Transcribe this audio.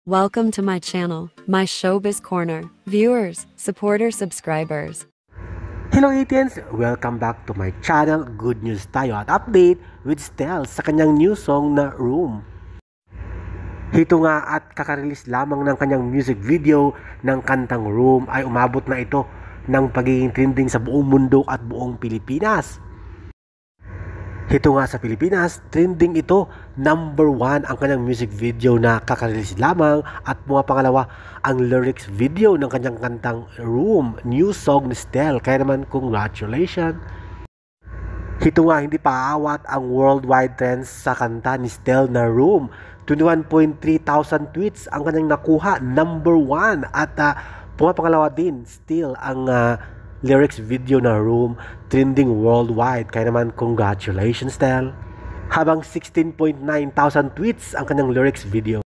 Welcome to my channel, my Showbiz Corner. Viewers, supporters, subscribers. Hello Etiens! Welcome back to my channel. Good news tayo at update with Stel sa kanyang new song na Room. Ito nga at kakarelease lamang ng kanyang music video ng kantang Room ay umabot na ito ng pagiging trending sa buong mundo at buong Pilipinas. Ito nga sa Pilipinas, trending ito, number 1 ang kanyang music video na kakarelease lamang at mga pangalawa ang lyrics video ng kanyang kantang Room, new song ni Stel. Kaya naman congratulations! Ito nga hindi pa aawat ang worldwide trends sa kanta ni Stel na Room. 21.3 thousand tweets ang kanyang nakuha, number 1 at pangalawa din still ang lyrics video na Room, trending worldwide. Kaya naman congratulations Stel. Habang 16.9 thousand tweets ang kanyang lyrics video.